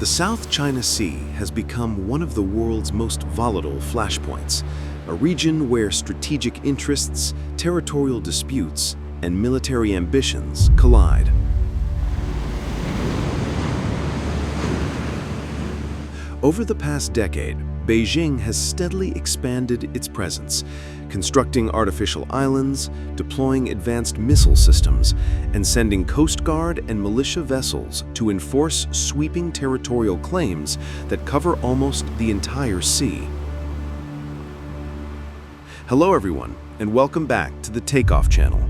The South China Sea has become one of the world's most volatile flashpoints, a region where strategic interests, territorial disputes, and military ambitions collide. Over the past decade, Beijing has steadily expanded its presence, constructing artificial islands, deploying advanced missile systems, and sending Coast Guard and militia vessels to enforce sweeping territorial claims that cover almost the entire sea. Hello everyone, and welcome back to the Takeoff Channel.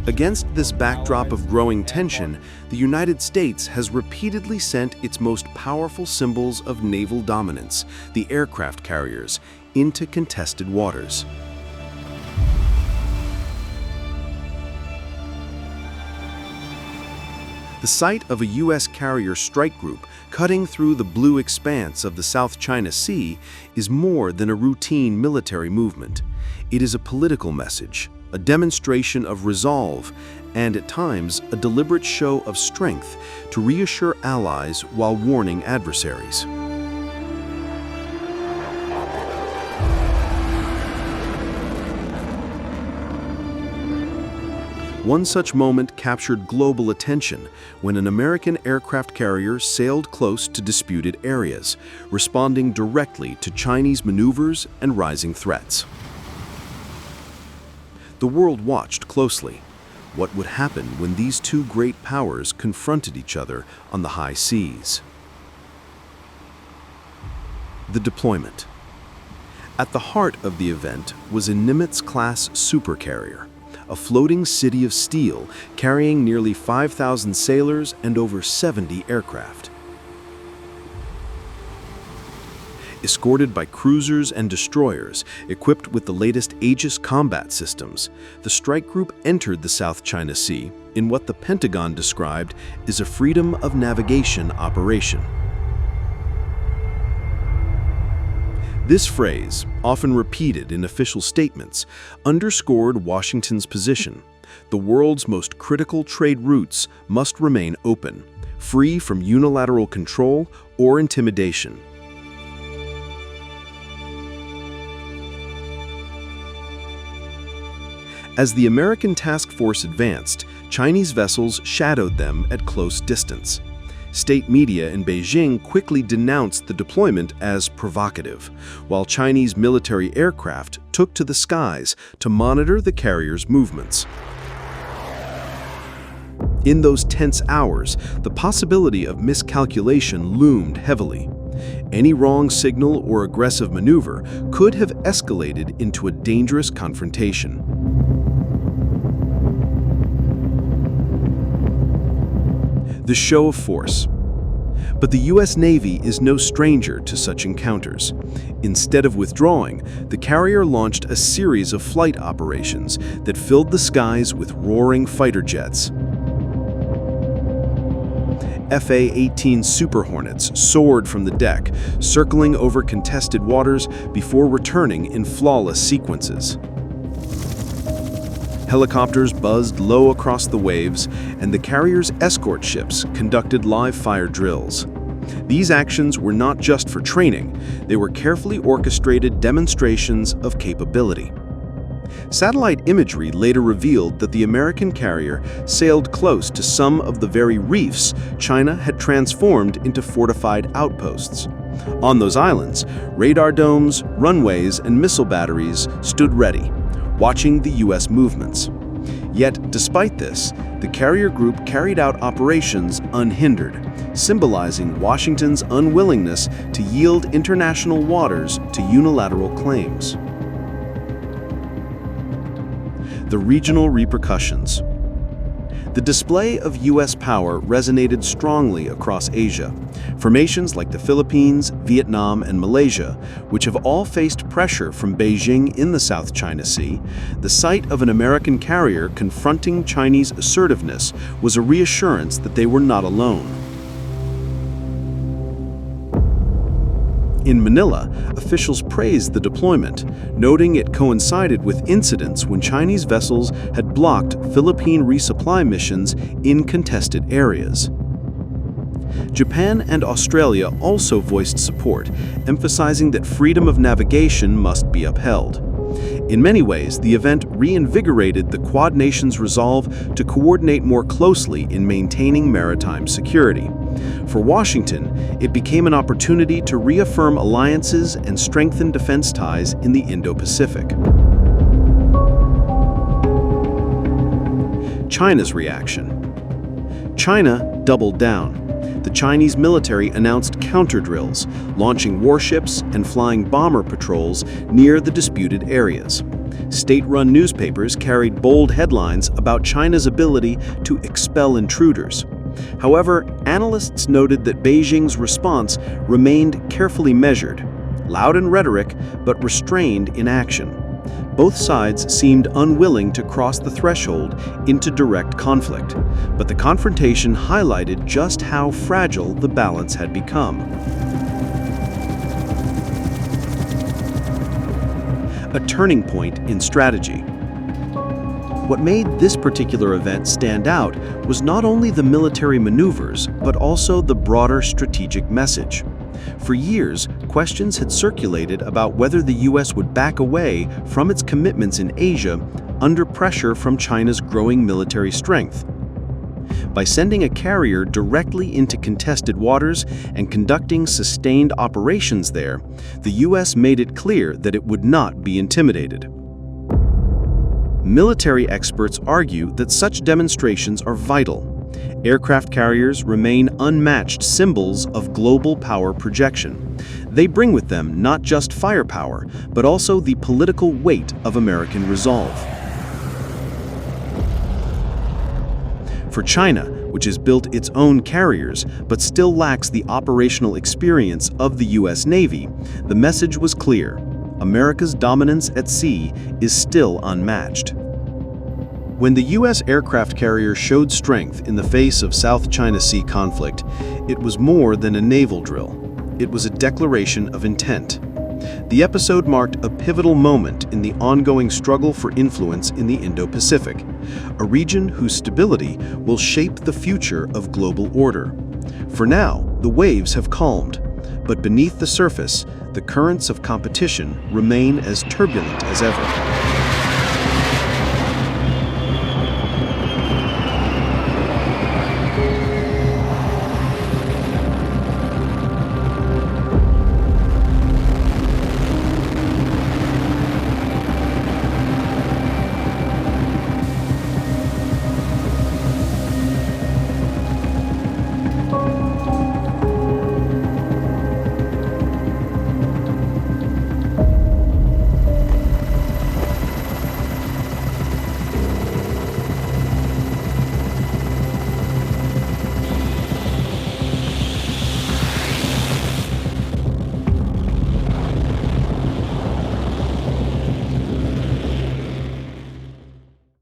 Against this backdrop of growing tension, the United States has repeatedly sent its most powerful symbols of naval dominance, the aircraft carriers, into contested waters. The sight of a U.S. carrier strike group cutting through the blue expanse of the South China Sea is more than a routine military movement. It is a political message, a demonstration of resolve, and at times a deliberate show of strength to reassure allies while warning adversaries. One such moment captured global attention when an American aircraft carrier sailed close to disputed areas, responding directly to Chinese maneuvers and rising threats. The world watched closely. What would happen when these two great powers confronted each other on the high seas? The deployment. At the heart of the event was a Nimitz-class supercarrier, a floating city of steel carrying nearly 5,000 sailors and over 70 aircraft. Escorted by cruisers and destroyers equipped with the latest Aegis combat systems, the strike group entered the South China Sea in what the Pentagon described as a freedom of navigation operation. This phrase, often repeated in official statements, underscored Washington's position. The world's most critical trade routes must remain open, free from unilateral control or intimidation. As the American task force advanced, Chinese vessels shadowed them at close distance. State media in Beijing quickly denounced the deployment as provocative, while Chinese military aircraft took to the skies to monitor the carrier's movements. In those tense hours, the possibility of miscalculation loomed heavily. Any wrong signal or aggressive maneuver could have escalated into a dangerous confrontation. The show of force. But the U.S. Navy is no stranger to such encounters. Instead of withdrawing, the carrier launched a series of flight operations that filled the skies with roaring fighter jets. FA-18 Super Hornets soared from the deck, circling over contested waters before returning in flawless sequences. Helicopters buzzed low across the waves, and the carrier's escort ships conducted live-fire drills. These actions were not just for training, they were carefully orchestrated demonstrations of capability. Satellite imagery later revealed that the American carrier sailed close to some of the very reefs China had transformed into fortified outposts. On those islands, radar domes, runways, and missile batteries stood ready, watching the U.S. movements. Yet, despite this, the carrier group carried out operations unhindered, symbolizing Washington's unwillingness to yield international waters to unilateral claims. The regional repercussions. The display of U.S. power resonated strongly across Asia. Formations like the Philippines, Vietnam, and Malaysia, which have all faced pressure from Beijing in the South China Sea, the sight of an American carrier confronting Chinese assertiveness was a reassurance that they were not alone. In Manila, officials praised the deployment, noting it coincided with incidents when Chinese vessels had blocked Philippine resupply missions in contested areas. Japan and Australia also voiced support, emphasizing that freedom of navigation must be upheld. In many ways, the event reinvigorated the Quad nations' resolve to coordinate more closely in maintaining maritime security. For Washington, it became an opportunity to reaffirm alliances and strengthen defense ties in the Indo-Pacific. China's reaction. China doubled down. The Chinese military announced counter-drills, launching warships and flying bomber patrols near the disputed areas. State-run newspapers carried bold headlines about China's ability to expel intruders. However, analysts noted that Beijing's response remained carefully measured, loud in rhetoric but restrained in action. Both sides seemed unwilling to cross the threshold into direct conflict, but the confrontation highlighted just how fragile the balance had become. A turning point in strategy. What made this particular event stand out was not only the military maneuvers, but also the broader strategic message. For years, questions had circulated about whether the U.S. would back away from its commitments in Asia under pressure from China's growing military strength. By sending a carrier directly into contested waters and conducting sustained operations there, the U.S. made it clear that it would not be intimidated. Military experts argue that such demonstrations are vital. Aircraft carriers remain unmatched symbols of global power projection. They bring with them not just firepower, but also the political weight of American resolve. For China, which has built its own carriers but still lacks the operational experience of the U.S. Navy, the message was clear: America's dominance at sea is still unmatched. When the U.S. aircraft carrier showed strength in the face of South China Sea conflict, it was more than a naval drill. It was a declaration of intent. The episode marked a pivotal moment in the ongoing struggle for influence in the Indo-Pacific, a region whose stability will shape the future of global order. For now, the waves have calmed, but beneath the surface, the currents of competition remain as turbulent as ever.